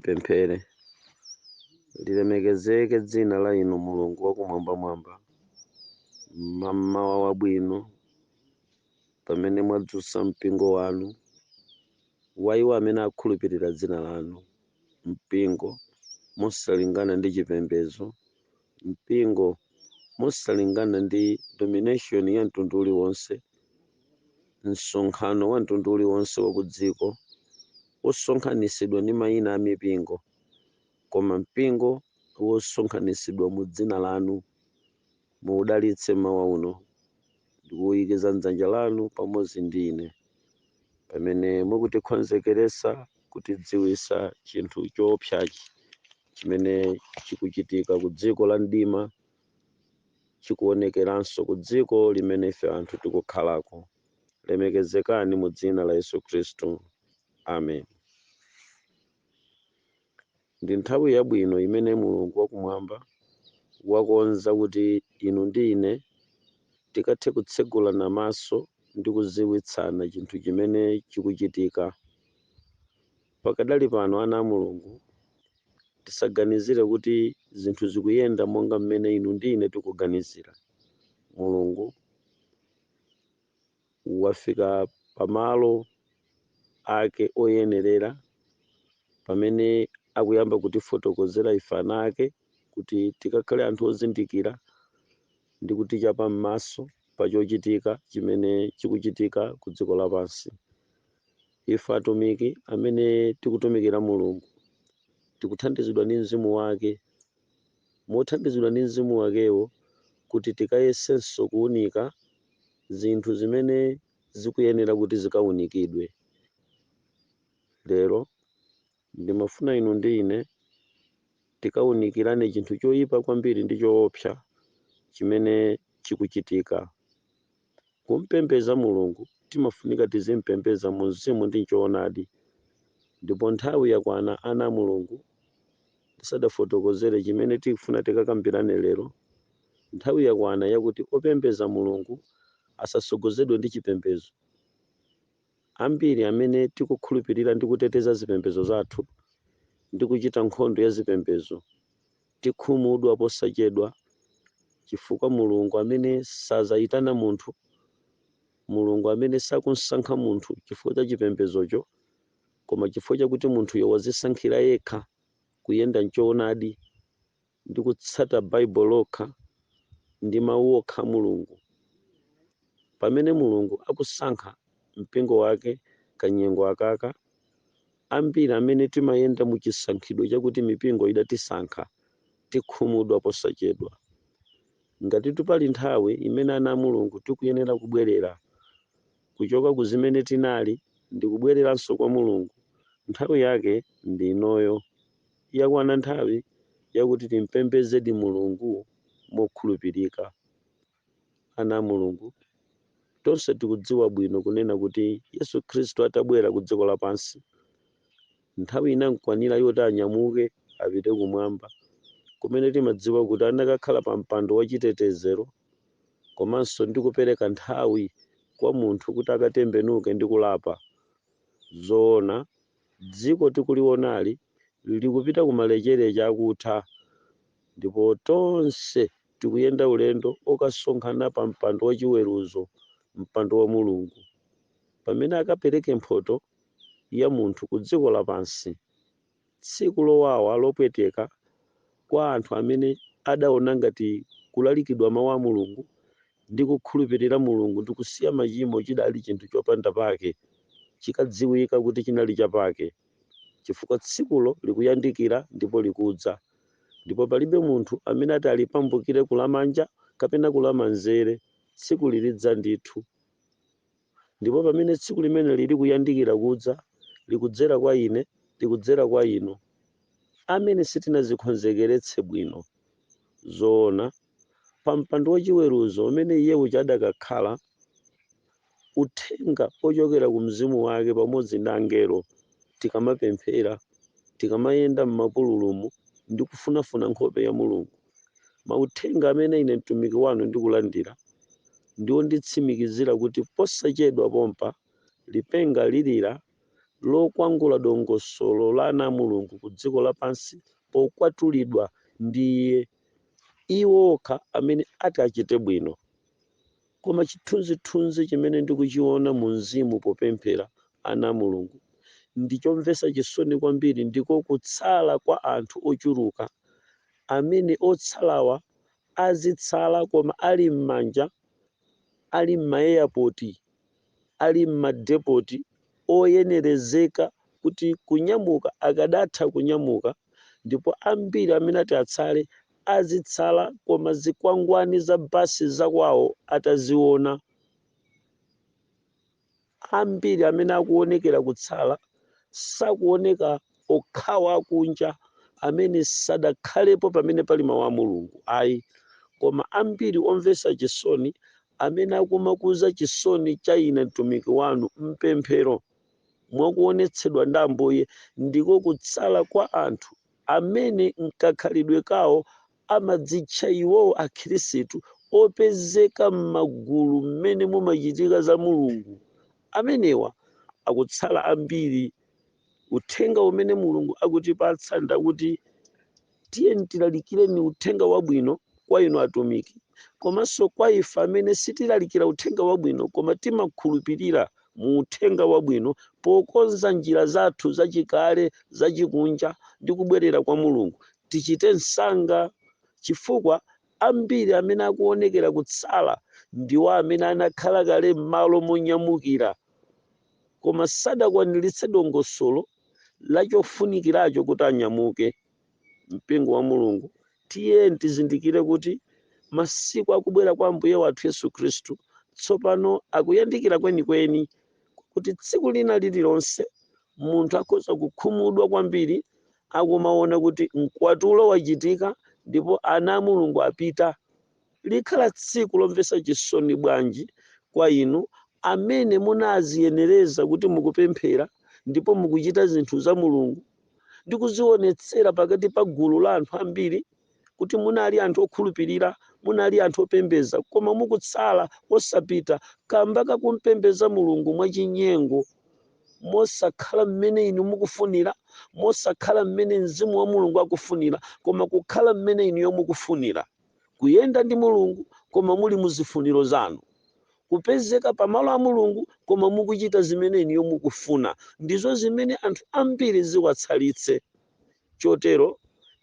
Tipemphere. Lilemekezeke dzina la inu Mulungu wakumwambamwamba, mmawa wabwino pamene mwadzutsa mpingo wanu wa iwo amene akhulupirira dzina lanu, mpingo mosalingana ndi chipembedzo, mpingo mosalingana ndi domination ya mtundu uliwonse, msonkhano wa mtundu uliwonse wa ku dziko wosonkhanitsidwa ndi mayina a mipingo, koma mpingo wosonkhanitsidwa mu dzina lanu. Muudalitse mawa uno ndikuwuyikiza m'dzanja lanu pamodzi ndi ine pamene mukutikonzekeresa kutidziwisa chinthu choopsachi chimene chikuchitika ku dziko la mdima, chikuonekeranso ku dziko limene ife anthu tikukhalako. Lemekezekani mu dzina la Yesu Khristu. Amen. Ndi nthawi yabwino imene Mulungu wakumwamba wakonza kuti inu ndi ine tikathe kutsegulana maso ndi kuziwitsana chinthu chimene chikuchitika. Pakadali pano ana a Mulungu, tisaganizire kuti zinthu zikuyenda monga mmene inu ndi ine tikuganizira. Mulungu wafika pamalo ake oyenerera pamene akuyamba kutifotokozera ife ana ake kuti tikakhale anthu ozindikira ndi kutichapa m'maso pa chochitika chimene chikuchitika ku dziko lapansi. Ife atumiki amene tikutumikira Mulungu tikuthandizidwa ndi mzimu wake, mothandizidwa ndi mzimu wakewo kuti tikayesenso kuwunika zinthu zimene zikuyenera kuti zikawunikidwe. Lero ndimafuna inu ndi ine tikawunikirane chinthu choyipa kwambiri ndi choopsa chimene chikuchitika. Kumpembeza Mulungu timafunika tizimpembeza mu mzimu ndi choonadi, ndipo nthawi yakwana ana a Mulungu tisadafotokozere chimene tikufuna tikakambirane lero. Nthawi yakwana yakuti opembeza Mulungu asasogozedwe ndi chipembedzo. Ambiri amene tikukhulupirira ndi kuteteza zipembedzo zathu ndi kuchita nkhondo ya zipembedzo tikhumudwa posachedwa, chifukwa Mulungu amene sazayitana munthu, Mulungu amene sakunsankha munthu chifukwa cha chipembedzocho, koma chifukwa chakuti munthuyo wazisankhira yekha kuyenda m'choonadi ndi kutsata Baibulo lokha ndi mawu okha Mulungu. Pamene Mulungu akusankha mpingo wake kanyengo akaka, ambiri amene timayenda mu chisankhidwe chakuti mipingo idatisankha tikhumudwa posachedwa. Ngati tupali nthawi imene ana a Mulungu tikuyenera kubwerera kuchoka ku zimene tinali ndi kubwereranso kwa Mulungu, nthawi yake ndi inoyo. Yakwana nthawi yakuti timpembezedi Mulungu mokhulupirika. Ana a Mulungu, tonse tikudziwa bwino kunena kuti Yesu Khristu atabwera ku dziko lapansi, nthawi inakwanira yoti anyamuke apite kumwamba, kumene timadziwa kuti anakakhala pa mpando wachitetezero, komanso ndi kupereka nthawi kwa munthu kuti akatembenuke ndi kulapa. Zoona dziko tikulionali likupita kumalechereche akutha, ndipo tonse tikuyenda ulendo okasonkhana pa mpando wachiweruzo, mpando wa Mulungu, pamene akapereke mphoto ya munthu ku dziko lapansi. Tsiku lowawa lopweteka kwa anthu amene adaona ngati kulalikidwa mawu a Mulungu ndi kukhulupirira Mulungu ndi kusiya machimo chidali chinthu chopanda pake, chikadziwika kuti chinali chapake, chifukwa tsikulo likuyandikira ndipo likudza, ndipo palibe munthu amene ati alipambukire kulamanja kapena kulamanzere. Tsiku lilidza ndithu, ndipo pamene tsiku limene lili kuyandikira kudza, likudzera kwa ine, likudzera kwa inu amene sitinazikonzekeretse bwino. Zoona pa mpando wachiweruzo umene iye uchadakakhala, uthenga ochokera ku mzimu wake pamodzi ndi angelo tikamapemphera, tikamayenda m'mapululumu ndi kufunafuna nkhope ya Mulungu, mauthenga amene ine mtumiki wanu ndikulandira ndiwo nditsimikizira kuti posachedwa pompa lipenga lilira lokwangula dongosolo la ana mulungu ku dziko lapansi pokwatulidwa ndiye iwo okha amene ati achite bwino. Koma chithunzithunzi chimene ndikuchiona mu mzimu popemphera ana mulungu ndichomvetsa chisoni kwambiri, ndiko kutsala kwa anthu ochuluka amene otsalawa azitsala koma ali m'manja, ali m'mayeyapoti, ali m'madepoti oyenerezeka kuti kunyamuka akadatha kunyamuka, ndipo ambiri amene ati atsale azitsala koma zikwangwani za basi zakwawo ataziona. Ambiri amene akuonekera kutsala sakuoneka okhawa akunja amene sadakhalepo pamene pali mawu a mulungu ayi, koma ambiri omvetsa chisoni amene akumakuza chisoni cha ine mtumiki wanu mpemphero mwakuonetsedwa ndi Ambuye, ndiko kutsala kwa anthu amene mkakhalidwe kawo amadzitcha iwowo akhristu opezeka m'magulu mmene mumachitika za mulungu. Amenewa akutsala ambiri. Uthenga umene mulungu akutipatsa ndakuti tiyeni tilalikireni uthenga wabwino kwa inu atumiki, komanso kwa ife amene sitilalikira uthenga wabwino koma timakhulupirira mu uthenga wabwino pokonza njira zathu zachikale zachikunja ndi kubwerera kwa mulungu. Tichite msanga, chifukwa ambiri amene akuonekera kutsala ndiwo amene anakhala kale m'malo monyamukira koma sadakwaniritse dongosolo lachofunikiracho kuti anyamuke. Mpingo wa mulungu, tiyeni tizindikire kuti masiku akubwera kwa Ambuye wathu Yesu Khristu tsopano akuyandikira kwenikweni, kuti tsiku lina lililonse munthu akhoza kukhumudwa kwambiri akumaona kuti mkwatulo wachitika ndipo ana a mulungu apita. Likhala tsiku lomvetsa chisoni bwanji kwa inu amene munaziyenereza kuti mukupemphera ndipo mukuchita zinthu za mulungu ndi kuzionetsera pakati pa gulu la anthu ambiri kuti munali anthu okhulupirira, munali anthu opembeza, koma mukutsala osapita kamba kakumpembeza mulungu mwachinyengo, mosakhala mmene inu mukufunira, mosakhala mmene mzimu wa mulungu akufunira, koma kukhala mmene inu mukufunira, kuyenda ndi mulungu koma muli muzifuniro zanu, kupezeka pamalo a mulungu koma mukuchita zimene inu mukufuna. Ndizo zimene anthu ambiri ziwatsalitse. Chotero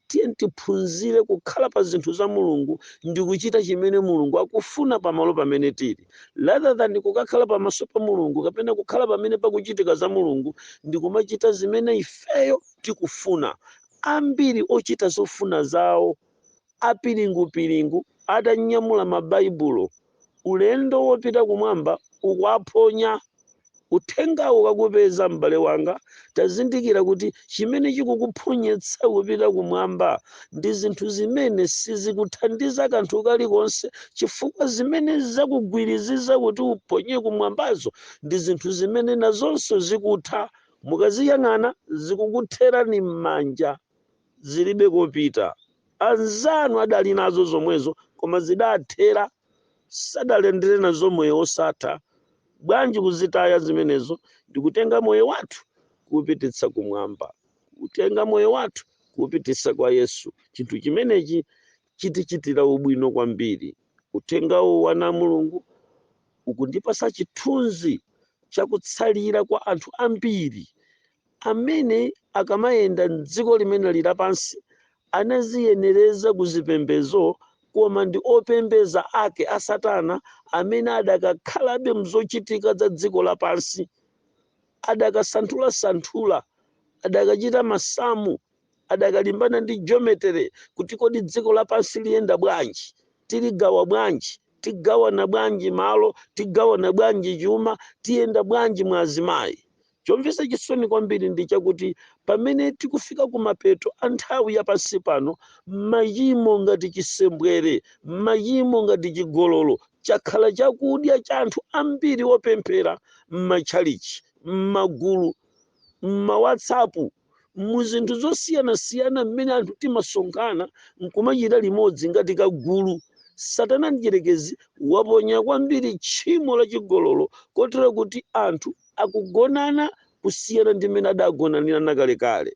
tiyeni tiphunzire kukhala pa zinthu za mulungu ndi kuchita chimene mulungu akufuna pamalo pamene tili, rather than kukakhala pamaso pa mulungu kapena kukhala pamene pakuchitika za mulungu ndi kumachita zimene ifeyo tikufuna. Ambiri ochita zofuna zawo, apiringupiringu, atanyamula mabaibulo, ulendo wopita kumwamba ukuaphonya. Uthengawo ukakupeza m'bale wanga, tazindikira kuti chimene chikukuphonyetsa kupita kumwamba ndi zinthu zimene sizikuthandiza kanthu kalikonse, chifukwa zimene zakugwiriziza kuti uphonye kumwambazo ndi zinthu zimene nazonso zikutha. Mukaziyang'ana zikukutherani m'manja, zilibe kopita. Anzanu adali nazo zomwezo koma zidathera, sadalendere nazo moyo osatha. Bwanji kuzitaya zimenezo? Ndikutenga moyo wathu kuupititsa kumwamba, kutenga moyo wathu kuupititsa kwa Yesu. Chinthu chimenechi chitichitira ubwino kwambiri. Uthengawo wana mulungu ukundipasa chithunzi chakutsalira kwa anthu ambiri amene akamayenda m'dziko limene lapansi anaziyenereza kuzipembezo, koma ndi opembeza ake a Satana amene adakakhalabe mzochitika za dziko lapansi, adakasanthula, adakachita masamu, adakalimbana ndi geometry kuti kodi dziko lapansi liyenda bwanji, tiligawa bwanji, tigawana bwanji malo, tigawana bwanji chuma, tiyenda bwanji mwa azimayi. Chomvetsa chisoni kwambiri ndi chakuti pamene tikufika kumapeto a nthawi yapansi pano, machimo ngati chisembwere, machimo ngati chigololo chakhala chakudya cha anthu ambiri opemphera m'matchalichi, m'magulu, m'mawhatsapp, mu zinthu zosiyanasiyana mmene anthu timasonkhana nkumachita limodzi ngati kagulu. Satana mdierekezi waponya kwambiri tchimo la chigololo kotero kuti anthu akugonana kusiyana ndi mmene adagonanira nakalekale.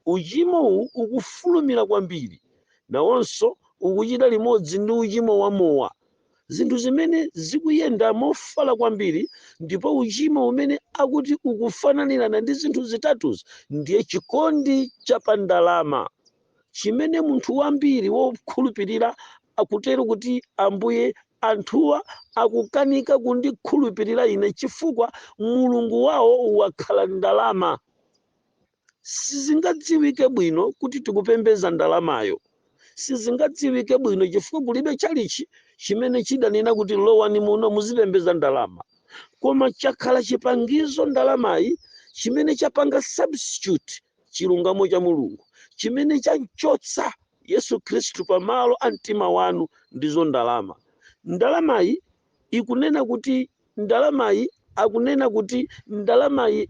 Uchimo ukufulumira kwambiri nawonso ukuchita limodzi ndi uchimo wa mowa, zinthu zimene zikuyenda mofala kwambiri. Ndipo uchimo umene akuti ukufananirana ndi zinthu zitatuzi ndiye chikondi cha pandalama, chimene munthu wambiri wokhulupirira akutero kuti Ambuye, anthuwa akukanika kundikhulupirira ine chifukwa mulungu wawo wakhala ndalama. Sizingadziwike bwino kuti tikupembeza ndalamayo, sizingadziwike bwino chifukwa kulibe chalichi chimene chidanena kuti lowani muno muzipembeza ndalama, koma chakhala chipangizo ndalamayi chimene chapanga substitute chilungamo cha mulungu, chimene chanchotsa Yesu Khristu pamalo a mtima wanu ndizo ndalama. Ndalamayi ikunena kuti ndalamayi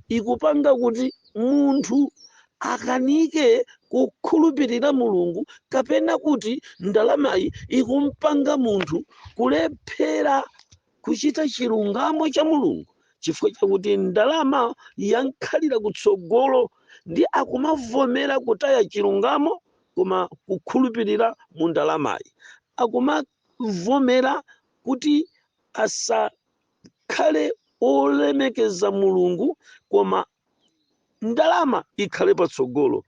ikupanga kuti munthu akanike kukhulupirira mulungu, kapena kuti ndalamayi ikumpanga munthu kulephera kuchita chilungamo cha mulungu, chifukwa chakuti ndalama yankhalira kutsogolo ndi akumavomera kutaya chilungamo koma kukhulupirira mu ndalamayi, akumavomera kuti asakhale olemekeza mulungu koma ndalama ikhale patsogolo,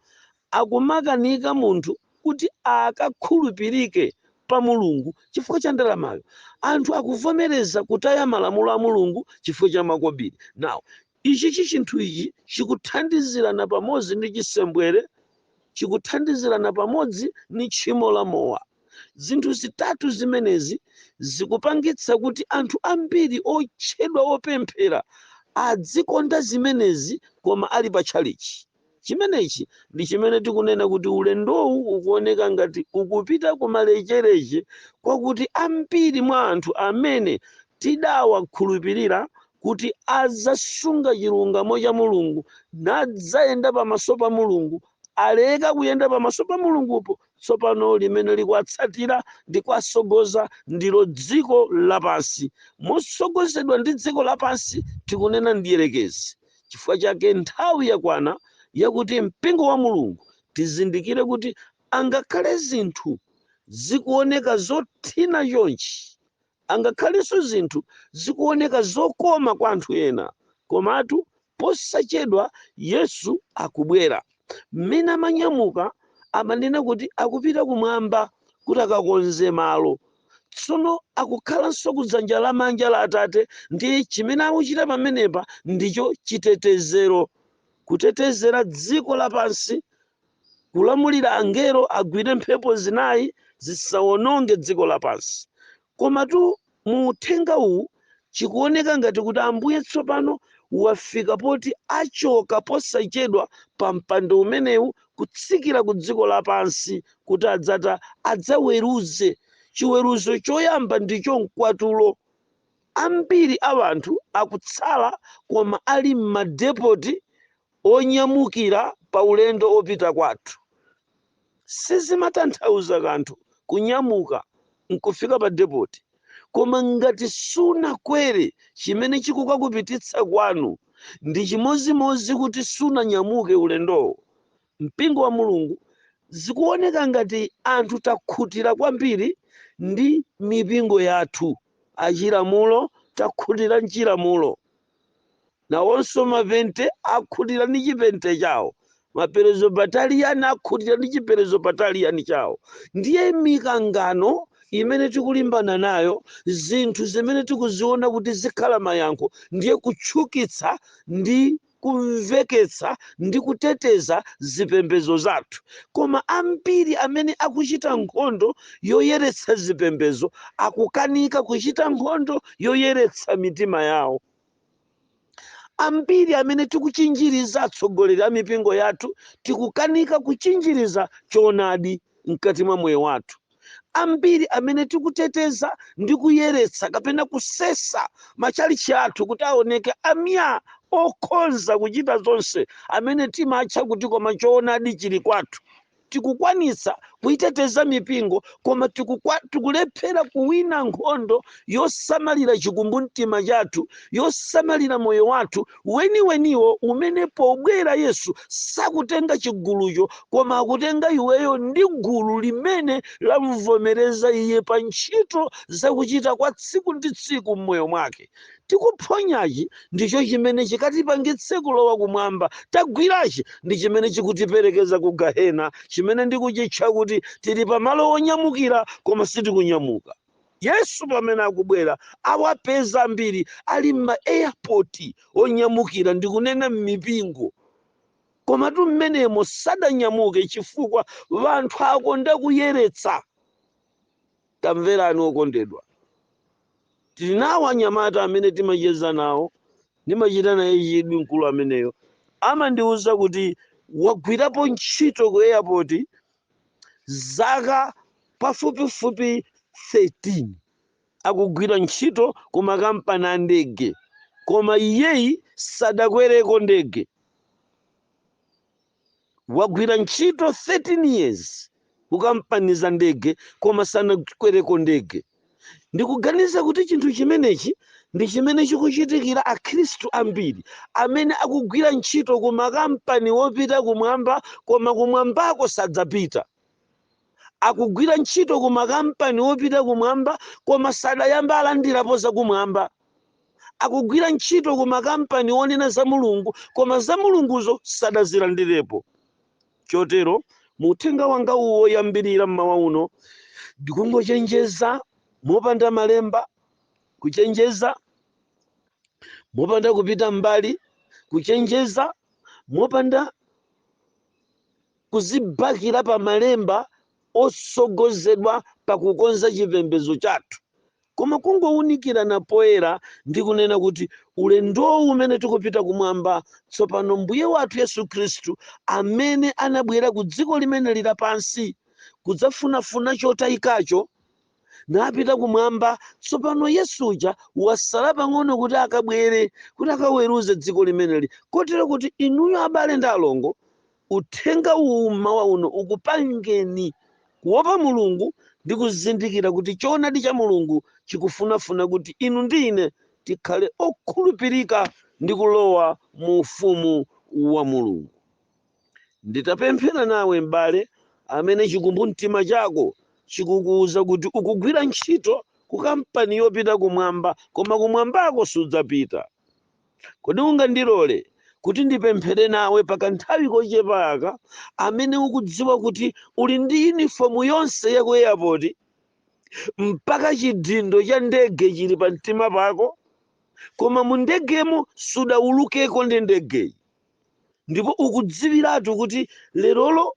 akumakanika munthu kuti akakhulupirike pa mulungu chifukwa cha ndalamayo. Anthu akuvomereza kutaya malamulo a mulungu chifukwa cha makobiri. Nawo ichi chinthu ichi chikuthandizirana pamodzi ndi chisembwere, chikuthandizirana pamodzi ndi tchimo la mowa. Zinthu zitatu zimenezi zikupangitsa kuti anthu ambiri otchedwa opemphera adzikonda zimenezi koma ali pa tchalichi. Chimenechi ndi chimene tikunena kuti ulendowu ukuoneka ngati ukupita kumalechereche, kwakuti ambiri mwa anthu amene tidawakhulupirira kuti azasunga chilungamo cha mulungu nadzayenda pamaso pa mulungu aleka kuyenda pamaso pa mulungupo. Tsopano limene likuwatsatira ndi kuwasogoza ndilo dziko lapansi. Mosogozedwa ndi dziko lapansi tikunena ndiyerekezi. Chifukwa chake nthawi yakwana yakuti mpingo wa mulungu tizindikire kuti angakhale zinthu zikuoneka zothina chonchi, angakhalenso zinthu zikuoneka zokoma kwa anthu ena, komatu posachedwa Yesu akubwera. Mmene amanyamuka amanena kuti akupita kumwamba kuti akakonze malo. Tsono akukhalanso kudzanja lamanja la Atate, ndi chimene akuchita pamenepa ndicho chitetezero, kutetezera dziko lapansi, kulamulira angelo agwire mphepo zinayi zisawononge dziko lapansi. Komatu mu uthenga uwu chikuoneka ngati kuti Ambuye tsopano wafika poti achoka posachedwa pa mpando umenewu kutsikira ku dziko lapansi kuti adzaweruze. Chiweruzo choyamba ndicho mkwatulo. Ambiri awanthu akutsala koma ali m'madepoti onyamukira pa ulendo opita kwathu. Sizimatanthauza kanthu kunyamuka nkufika pa depoti, koma ngati sunakwere chimene chikukakupititsa kwanu ndi chimozimozi kuti sunanyamuke ulendowo. Mpingo wa mulungu zikuoneka ngati anthu takhutira kwambiri ndi mipingo yathu achilamulo, takhutira mchilamulo. Nawonso mapente akhutira ndi chipente chawo, maperezo bataliyani akhutira ndi chiperezo bataliyani chawo. Ndiye mikangano imene tikulimbana nayo, zinthu zimene tikuziona kuti zikhala mayankho, ndiye kutchukitsa ndi kumveketsa ndi kuteteza zipembedzo zathu. Koma ambiri amene akuchita nkhondo yoyeretsa zipembedzo akukanika kuchita nkhondo yoyeretsa mitima yawo. Ambiri amene tikuchinjiriza atsogoleri a mipingo yathu tikukanika kuchinjiriza choonadi mkati mwa moyo wathu. Ambiri amene tikuteteza ndi kuyeretsa kapena kusesa machalichi athu kuti aoneke amya okonza kuchita zonse amene timatcha kuti koma choonadi chili kwathu, tikukwanitsa kuiteteza mipingo, koma tikulephera kuwina nkhondo yosamalira chikumbumtima chathu, yosamalira moyo wathu weniweniwo umene pobwera Yesu sakutenga chigulucho, koma akutenga iweyo ndi gulu limene lamvomereza iye pa ntchito zakuchita kwa tsiku ndi tsiku mmoyo mwake. Tikuphonyachi ndicho chimene chikatipangitse kulowa kumwamba, tagwirachi ndi chimene chikutiperekeza ku gahena, chimene ndikuchitcha kuti tili pamalo onyamukira koma sitikunyamuka. Yesu pamene akubwera awapeza ambiri ali m'ma airport onyamukira, ndikunena m'mipingo, koma tu mmenemo sadanyamuke chifukwa vanthu akonda kuyeretsa. Tamverani okondedwa, tili nawo anyamata amene timacheza nawo, ndimachita naye chidwi mkulu ameneyo, amandiwuza kuti wagwirapo ntchito ku airport zaka pafupifupi 13 akugwira ntchito ku makampani a ndege, koma iyeyi sadakwereko ndege. Wagwira ntchito 13 years ku kampani za ndege, koma sanakwereko ndege. Ndikuganiza kuti chinthu chimenechi ndi chimene chikuchitikira akhristu ambiri amene akugwira ntchito ku makampani wopita kumwamba, koma kumwambako sadzapita. Akugwira ntchito ku makampani wopita kumwamba, koma sadayamba alandirapo za kumwamba. Akugwira ntchito ku makampani wonena za Mulungu, koma za Mulunguzo sadazilandirepo. Chotero muthenga wanga uwo yambirira mmawa uno ndikungochenjeza mopanda malemba, kuchenjeza mopanda kupita mbali, kuchenjeza mopanda kuzibakira pa malemba osogozedwa pakukonza chipembedzo chathu, koma kungowunikirana poyera ndi kunena kuti ulendowu umene tikupita kumwamba tsopano Mbuye wathu Yesu Khristu amene anabwera ku dziko limene lila pansi kudzafunafuna chotayikacho napita kumwamba, tsopano Yesuja wasala pang'ono kuti akabwere kuti akaweruze dziko limeneli. Kotero kuti inuyo abale ndi alongo, uthenga uwu mmawa uno ukupangeni kuopa Mulungu ndi kuzindikira kuti choonadi cha Mulungu chikufunafuna kuti inu ndi ine tikhale okhulupirika ndi kulowa mu ufumu wa Mulungu. Nditapemphera nawe m'bale amene chikumbumtima chako chikukuwuza kuti ukugwira ntchito ku kampani yopita kumwamba, koma kumwambako sudzapita. Kodi ungandilole kuti ndipemphere nawe pakanthawi kochepaka, amene ukudziwa kuti uli ndi uniform yonse ya ku airport mpaka chidindo cha ndege chili pa mtima pako, koma mu ndegemo sudawulukeko ndi ndegeyi, ndipo ukudziwiratu kuti lerolo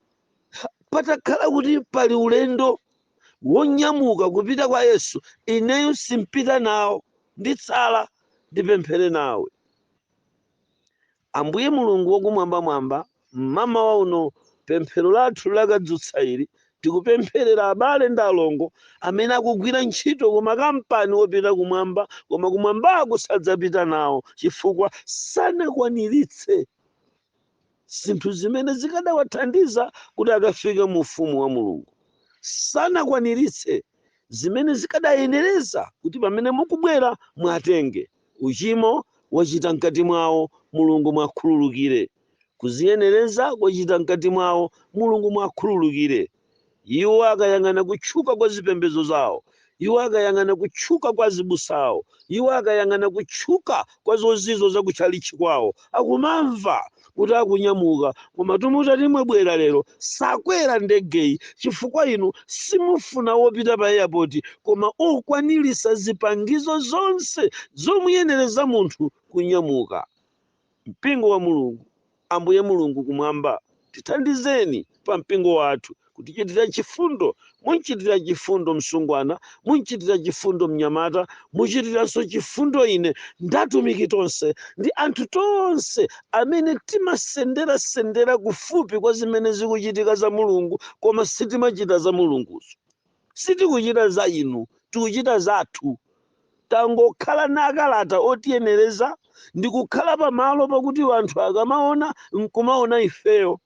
patakhala kuti pali ulendo wonyamuka kupita kwa Yesu, ineyo simpita nawo, nditsala ndipemphere nawe. Ambuye Mulungu wakumwambamwamba, mama wa uno pemphero lathu lakadzutsa ili tikupempherera abale ndi alongo amene akugwira ntchito ku makampani wopita kumwamba, koma kumwambako sadzapita nawo chifukwa sanakwaniritse zinthu zimene zikadawathandiza kuti akafike mu ufumu wa Mulungu. Sanakwaniritse zimene zikadayenereza kuti pamene mukubwera mwatenge. Uchimo wachita mkati mwawo, Mulungu mwakhululukire. Kuziyenereza kwachita mkati mwawo, Mulungu mwakhululukire. Iwo akayang'ana kutchuka kwa zipembedzo zawo, iwo akayang'ana kutchuka kwa zibusawo, iwo akayang'ana kutchuka kwa zozizo zakutchalichi kwawo, akumamva kuti akunyamuka, koma tumutati mwebwera lero sakwera ndegeyi chifukwa inu simufuna wopita pa airport, koma okwanilisa zipangizo zonse zomuyenereza munthu kunyamuka. Mpingo wa Mulungu, Ambuye Mulungu kumwamba, tithandizeni pa mpingo wathu kutichitira chifundo. Munchitira chifundo msungwana, munchitira chifundo mnyamata, muchitiranso chifundo ine ndatumiki tonse ndi anthu tonse amene timasendera kufupi kwa zimene zikuchitika za Mulungu, koma sitimachita za Mulunguzo. Sitikuchita za inu, tikuchita zathu. Tangokhala nakalata otiyenereza ndi kukhala pamalo pakuti anthu akamaona nkumaona ifeyo.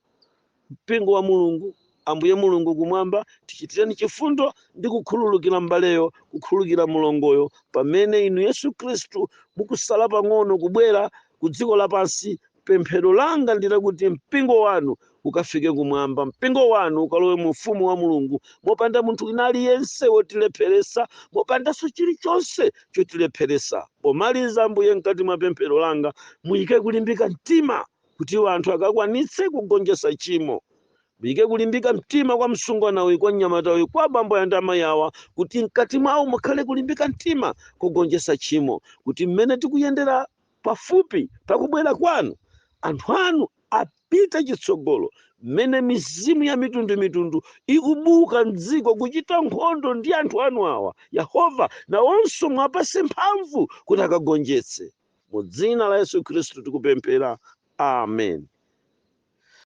Mpingo wa Mulungu, Ambuye Mulungu kumwamba, tichitireni chifundo ndi kukhululukira mbaleyo, kukhululukira mulongoyo, pamene inu Yesu Khristu mukusala pang'ono kubwera ku dziko lapansi. Pemphero langa ndila kuti mpingo wanu ukafike kumwamba, mpingo wanu ukalowe mu ufumu wa Mulungu mopanda munthu wina aliyense wotilepheresa, mopandanso chilichonse chotilepheresa. Pomaliza Ambuye, mkati mwa pemphero langa muyike kulimbika mtima kuti anthu akakwanitse kugonjetsa tchimo. Muyike kulimbika mtima kwa msungwana uyu, kwa mnyamata uyu, kwa abambo ndi amayi awa, kuti mkati mwawo mukhale kulimbika mtima kugonjetsa tchimo, kuti mmene tikuyendera pafupi pakubwera kwanu, anthu anu apite chitsogolo, mmene mizimu ya mitundumitundu ikubuka mdziko kuchita nkhondo ndi anthu anu awa. Yehova nawonso mwapase mphamvu kuti akagonjetse. Mu dzina la Yesu Khristu tikupemphera, amen.